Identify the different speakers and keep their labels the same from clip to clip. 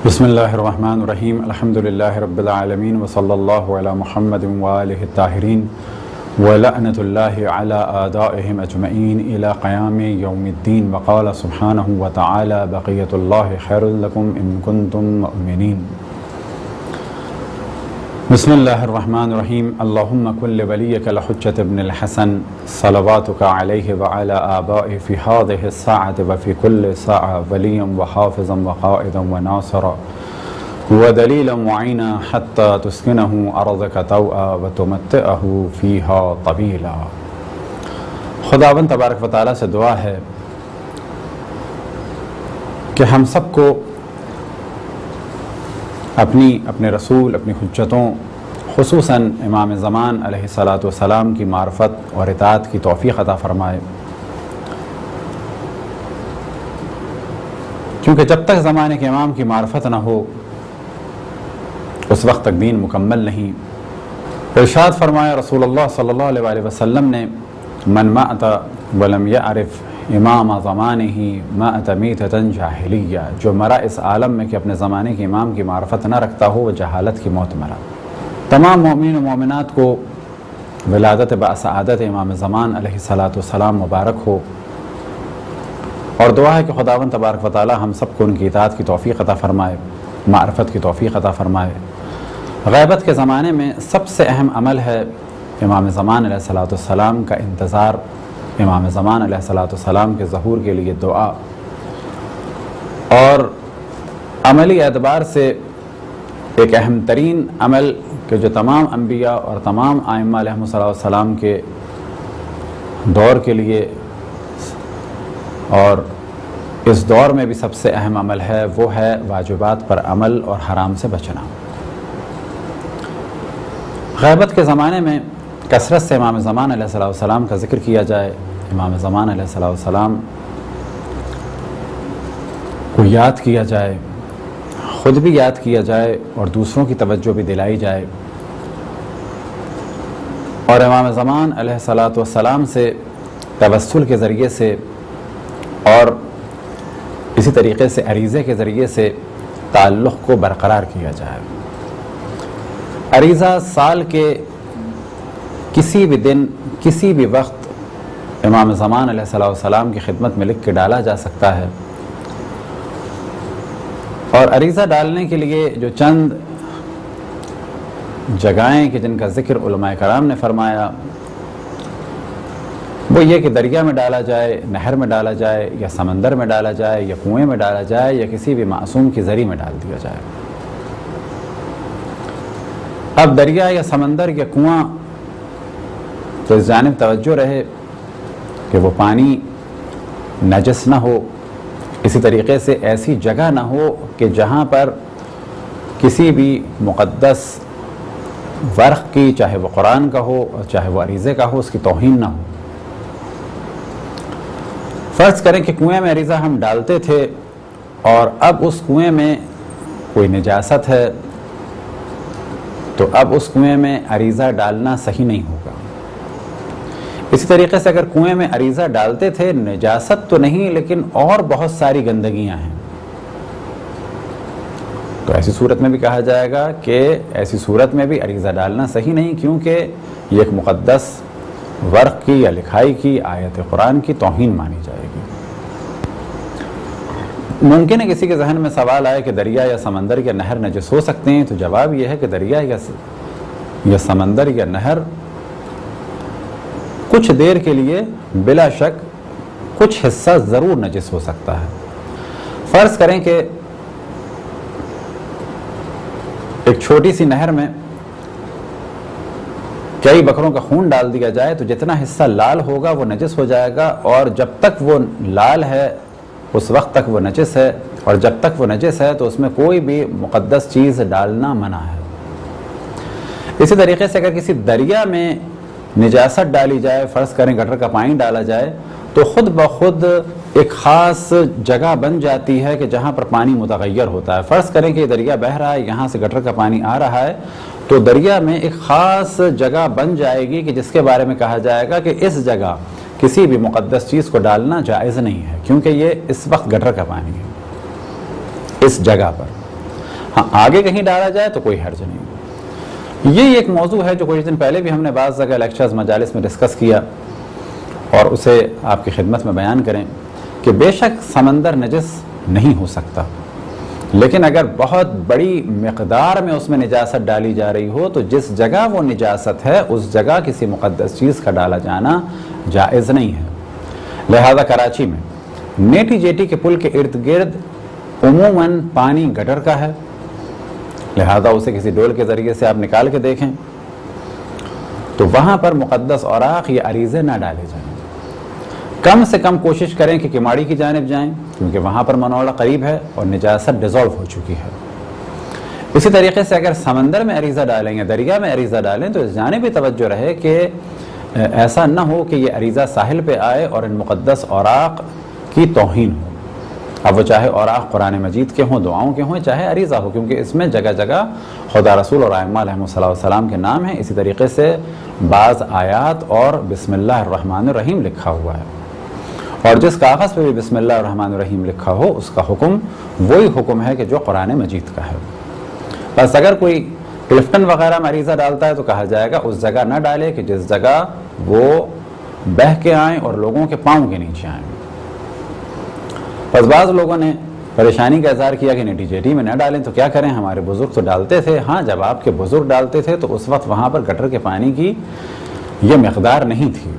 Speaker 1: بسم اللہ الرحمن الرحیم الحمد للہ رب العالمین وصلی اللہ علی محمد وآلہ الطاہرین ولعنۃ اللہ علی اعدائہم اجمعین الی قیام یوم الدین وقال سبحانہ وتعالی بقیۃ اللہ خیر لکم ان کنتم مؤمنین۔ بسم اللہ الرحمن الرحیم اللہم کن لولیک الحجۃ ابن الحسن صلواتک علیہ وعلی آبائہ فی ہذہ الساعۃ وفی کل ساعۃ ولیا وحافظا وقائدا وناصرا ودلیلا معینا حتی تسکنہ ارضک طوعا وتمتعہ فیہا طویلا۔ خداوند تبارک و تعالیٰ سے دعا ہے کہ ہم سب کو اپنے رسول، اپنی حجتوں، خصوصاً امام زمان علیہ السلام کی معرفت اور اطاعت کی توفیق عطا فرمائے، کیونکہ جب تک زمانے کے امام کی معرفت نہ ہو اس وقت تک دین مکمل نہیں۔ ارشاد فرمایا رسول اللہ صلی اللہ علیہ وسلم نے، من مات ولم یعرف امام زمانہ مات میتۃ جاہلیہ، جو مرا اس عالم میں کہ اپنے زمانے کے امام کی معرفت نہ رکھتا ہو وہ جہالت کی موت مرا۔ تمام مومنین و مومنات کو ولادت بسعادت امام زمان علیہ السلام مبارک ہو، اور دعا ہے کہ خداوند تبارک و تعالی ہم سب کو ان کی اطاعت کی توفیق عطا فرمائے، معرفت کی توفیق عطا فرمائے۔ غیبت کے زمانے میں سب سے اہم عمل ہے امام زمان علیہ السلام کا انتظار، امام زمان علیہ السلام کے ظہور کے لیے دعا، اور عملی اعتبار سے ایک اہم ترین عمل کہ جو تمام انبیاء اور تمام ائمہ علیہم السلام کے دور کے لیے اور اس دور میں بھی سب سے اہم عمل ہے، وہ ہے واجبات پر عمل اور حرام سے بچنا۔ غیبت کے زمانے میں کثرت سے امام زمان علیہ السلام کا ذکر کیا جائے، امام زمان علیہ السلام کو یاد کیا جائے، خود بھی یاد کیا جائے اور دوسروں کی توجہ بھی دلائی جائے، اور امام زمان علیہ السلام سے توسل کے ذریعے سے اور اسی طریقے سے عریضے کے ذریعے سے تعلق کو برقرار کیا جائے۔ عریضہ سال کے کسی بھی دن، کسی بھی وقت امام زمان علیہ السلام کی خدمت میں لکھ کے ڈالا جا سکتا ہے، اور عریضہ ڈالنے کے لیے جو چند جگہیں کہ جن کا ذکر علماء کرام نے فرمایا وہ یہ کہ دریا میں ڈالا جائے، نہر میں ڈالا جائے، یا سمندر میں ڈالا جائے، یا کنویں میں ڈالا جائے، یا کسی بھی معصوم کی ذریعے میں ڈال دیا جائے۔ اب دریا یا سمندر یا کنواں تو اس جانب توجہ رہے کہ وہ پانی نجس نہ ہو، اسی طریقے سے ایسی جگہ نہ ہو کہ جہاں پر کسی بھی مقدس ورق کی، چاہے وہ قرآن کا ہو اور چاہے وہ عریضے کا ہو، اس کی توہین نہ ہو۔ فرض کریں کہ کنویں میں عریضہ ہم ڈالتے تھے اور اب اس کنویں میں کوئی نجاست ہے، تو اب اس کنویں میں عریضہ ڈالنا صحیح نہیں ہوگا۔ اسی طریقے سے اگر کنویں میں عریضہ ڈالتے تھے، نجاست تو نہیں لیکن اور بہت ساری گندگیاں ہیں، تو ایسی صورت میں بھی کہا جائے گا کہ ایسی صورت میں بھی عریضہ ڈالنا صحیح نہیں، کیونکہ یہ ایک مقدس ورق کی یا لکھائی کی آیت قرآن کی توہین مانی جائے گی۔ ممکن ہے کسی کے ذہن میں سوال آئے کہ دریا یا سمندر یا نہر نجس ہو سکتے ہیں، تو جواب یہ ہے کہ دریا یا سمندر یا نہر کچھ دیر کے لیے بلا شک کچھ حصہ ضرور نجس ہو سکتا ہے۔ فرض کریں کہ ایک چھوٹی سی نہر میں کئی بکروں کا خون ڈال دیا جائے تو جتنا حصہ لال ہوگا وہ نجس ہو جائے گا، اور جب تک وہ لال ہے اس وقت تک وہ نجس ہے، اور جب تک وہ نجس ہے تو اس میں کوئی بھی مقدس چیز ڈالنا منع ہے۔ اسی طریقے سے اگر کسی دریا میں نجاست ڈالی جائے، فرض کریں گٹر کا پانی ڈالا جائے، تو خود بخود ایک خاص جگہ بن جاتی ہے کہ جہاں پر پانی متغیر ہوتا ہے۔ فرض کریں کہ یہ دریا بہہ رہا ہے، یہاں سے گٹر کا پانی آ رہا ہے، تو دریا میں ایک خاص جگہ بن جائے گی کہ جس کے بارے میں کہا جائے گا کہ اس جگہ کسی بھی مقدس چیز کو ڈالنا جائز نہیں ہے، کیونکہ یہ اس وقت گٹر کا پانی ہے اس جگہ پر۔ ہاں آگے کہیں ڈالا جائے تو کوئی حرج نہیں۔ یہ ایک موضوع ہے جو کچھ دن پہلے بھی ہم نے بعض جگہ لیکچرز مجالس میں ڈسکس کیا اور اسے آپ کی خدمت میں بیان کریں کہ بے شک سمندر نجس نہیں ہو سکتا، لیکن اگر بہت بڑی مقدار میں اس میں نجاست ڈالی جا رہی ہو تو جس جگہ وہ نجاست ہے اس جگہ کسی مقدس چیز کا ڈالا جانا جائز نہیں ہے۔ لہذا کراچی میں نیٹی جیٹی کے پل کے ارد گرد عموماً پانی گٹر کا ہے، لہذا اسے کسی ڈول کے ذریعے سے آپ نکال کے دیکھیں تو وہاں پر مقدس اوراق یا عریضے نہ ڈالے جائیں۔ کم سے کم کوشش کریں کہ کماڑی کی جانب جائیں، کیونکہ وہاں پر منوڑا قریب ہے اور نجاست ڈیزالو ہو چکی ہے۔ اسی طریقے سے اگر سمندر میں عریضہ ڈالیں یا دریا میں عریضہ ڈالیں تو اس جانب بھی توجہ رہے کہ ایسا نہ ہو کہ یہ عریضہ ساحل پہ آئے اور ان مقدس اوراق کی توہین ہو۔ اب وہ چاہے اوراق قرآن مجید کے ہوں، دعاؤں کے ہوں، چاہے عریضہ ہو، کیونکہ اس میں جگہ جگہ خدا رسول اور ائمہ علیہ السلام کے نام ہیں۔ اسی طریقے سے بعض آیات اور بسم اللہ الرحمن الرحیم لکھا ہوا ہے، اور جس کاغذ پہ بھی بسم اللہ الرحمن الرحیم لکھا ہو اس کا حکم وہی حکم ہے کہ جو قرآن مجید کا ہے۔ بس اگر کوئی کلفٹن وغیرہ میں عریضہ ڈالتا ہے تو کہا جائے گا اس جگہ نہ ڈالے کہ جس جگہ وہ بہہ کے آئیں اور لوگوں کے پاؤں کے نیچے آئیں۔ بس بعض لوگوں نے پریشانی کا اظہار کیا کہ نیٹی جیٹی میں نہ ڈالیں تو کیا کریں، ہمارے بزرگ تو ڈالتے تھے۔ ہاں، جب آپ کے بزرگ ڈالتے تھے تو اس وقت وہاں پر گٹر کے پانی کی یہ مقدار نہیں تھی۔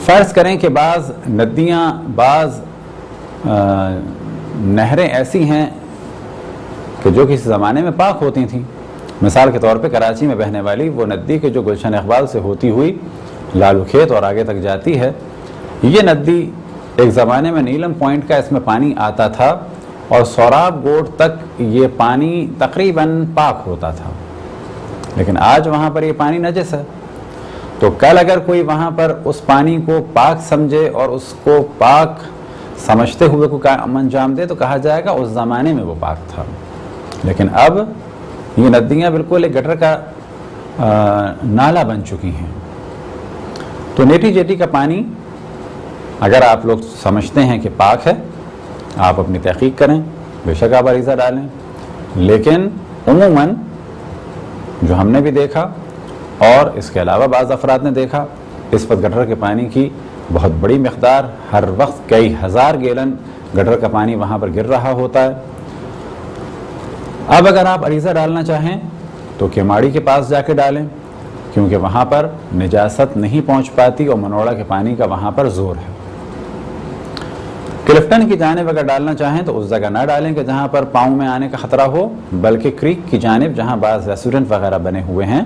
Speaker 1: فرض کریں کہ بعض ندیاں، بعض نہریں ایسی ہیں کہ جو کسی زمانے میں پاک ہوتی تھیں۔ مثال کے طور پہ کراچی میں بہنے والی وہ ندی کہ جو گلشن اقبال سے ہوتی ہوئی لالو کھیت اور آگے تک جاتی ہے، یہ ندی ایک زمانے میں نیلم پوائنٹ کا اس میں پانی آتا تھا اور سوراب گوٹ تک یہ پانی تقریباً پاک ہوتا تھا، لیکن آج وہاں پر یہ پانی نجس ہے۔ تو کل اگر کوئی وہاں پر اس پانی کو پاک سمجھے اور اس کو پاک سمجھتے ہوئے کو کام انجام دے تو کہا جائے گا اس زمانے میں وہ پاک تھا، لیکن اب یہ ندیاں بالکل ایک گٹر کا نالا بن چکی ہیں۔ تو نیٹی جیٹی کا پانی اگر آپ لوگ سمجھتے ہیں کہ پاک ہے، آپ اپنی تحقیق کریں، بے شک آپ عریضہ ڈالیں، لیکن عموماً جو ہم نے بھی دیکھا اور اس کے علاوہ بعض افراد نے دیکھا، اس وقت گٹر کے پانی کی بہت بڑی مقدار، ہر وقت کئی ہزار گیلن گٹر کا پانی وہاں پر گر رہا ہوتا ہے۔ اب اگر آپ عریضہ ڈالنا چاہیں تو کیماڑی کے پاس جا کے ڈالیں، کیونکہ وہاں پر نجاست نہیں پہنچ پاتی اور منوڑا کے پانی کا وہاں پر زور ہے۔ کلفٹن کی جانب اگر ڈالنا چاہیں تو اس جگہ نہ ڈالیں کہ جہاں پر پاؤں میں آنے کا خطرہ ہو، بلکہ کریک کی جانب جہاں بعض ریسٹورنٹ وغیرہ بنے ہوئے ہیں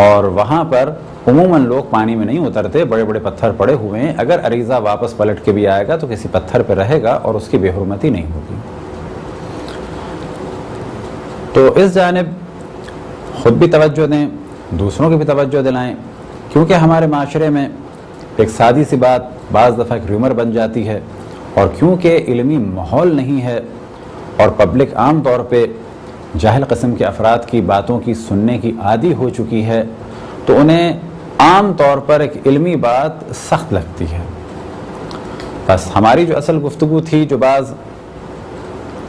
Speaker 1: اور وہاں پر عموماً لوگ پانی میں نہیں اترتے، بڑے بڑے پتھر پڑے ہوئے ہیں، اگر عریضہ واپس پلٹ کے بھی آئے گا تو کسی پتھر پہ رہے گا اور اس کی بے حرمتی نہیں ہوگی۔ تو اس جانب خود بھی توجہ دیں، دوسروں کی بھی توجہ دلائیں، کیونکہ ہمارے معاشرے میں ایک سادی سی بات بعض دفعہ ایک ریومر بن جاتی ہے، اور کیونکہ علمی ماحول نہیں ہے اور پبلک عام طور پہ جاہل قسم کے افراد کی باتوں کی سننے کی عادی ہو چکی ہے، تو انہیں عام طور پر ایک علمی بات سخت لگتی ہے۔ بس ہماری جو اصل گفتگو تھی، جو بعض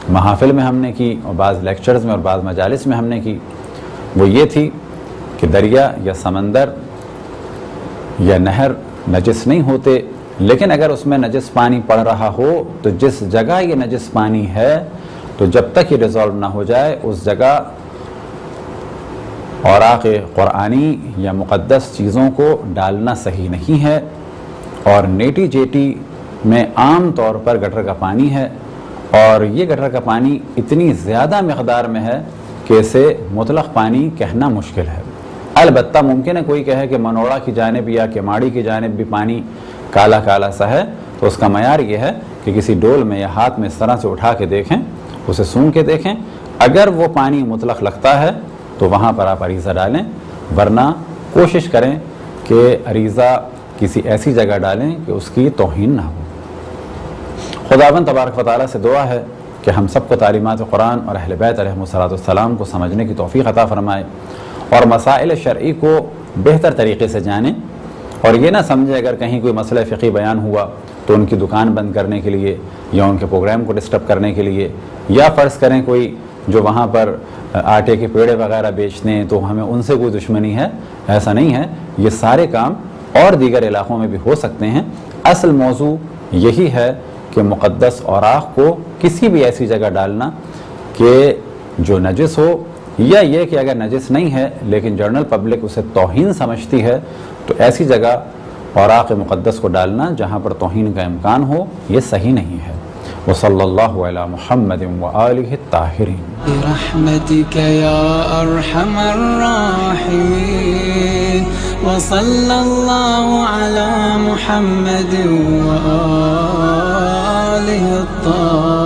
Speaker 1: محافل میں ہم نے کی اور بعض لیکچرز میں اور بعض مجالس میں ہم نے کی، وہ یہ تھی کہ دریا یا سمندر یا نہر نجس نہیں ہوتے، لیکن اگر اس میں نجس پانی پڑ رہا ہو تو جس جگہ یہ نجس پانی ہے تو جب تک یہ ریزالو نہ ہو جائے اس جگہ اوراق قرآنی یا مقدس چیزوں کو ڈالنا صحیح نہیں ہے۔ اور نیٹی جیٹی میں عام طور پر گٹر کا پانی ہے، اور یہ گٹر کا پانی اتنی زیادہ مقدار میں ہے کہ اسے مطلق پانی کہنا مشکل ہے۔ البتہ ممکن ہے کوئی کہے کہ منوڑا کی جانب یا کیماڑی کی جانب بھی پانی کالا کالا سا ہے، تو اس کا معیار یہ ہے کہ کسی ڈول میں یا ہاتھ میں اس طرح سے اٹھا کے دیکھیں، اسے سونگھ کے دیکھیں، اگر وہ پانی مطلق لگتا ہے تو وہاں پر آپ عریضہ ڈالیں، ورنہ کوشش کریں کہ عریضہ کسی ایسی جگہ ڈالیں کہ اس کی توہین نہ ہو۔ خداوند تبارک و تعالیٰ سے دعا ہے کہ ہم سب کو تعلیمات قرآن اور اہل بیت علیہ السلام کو سمجھنے کی توفیق عطا فرمائے اور مسائل شرعی کو بہتر طریقے سے جانیں، اور یہ نہ سمجھے اگر کہیں کوئی مسئلہ فقہی بیان ہوا تو ان کی دکان بند کرنے کے لیے یا ان کے پروگرام کو ڈسٹرب کرنے کے لیے، یا فرض کریں کوئی جو وہاں پر آٹے کے پیڑے وغیرہ بیچتے ہیں تو ہمیں ان سے کوئی دشمنی ہے، ایسا نہیں ہے۔ یہ سارے کام اور دیگر علاقوں میں بھی ہو سکتے ہیں۔ اصل موضوع یہی ہے کہ مقدس اوراق کو کسی بھی ایسی جگہ ڈالنا کہ جو نجس ہو، یا یہ کہ اگر نجس نہیں ہے لیکن جنرل پبلک اسے توہین سمجھتی ہے تو ایسی جگہ اوراق مقدس کو ڈالنا جہاں پر توہین کا امکان ہو، یہ صحیح نہیں ہے۔ وصلی اللہ علی محمد وآلہ الطاہرین۔
Speaker 2: برحمتک یا ارحم الراحمین، وصلی اللہ علی محمد وآلہ الطاہرین۔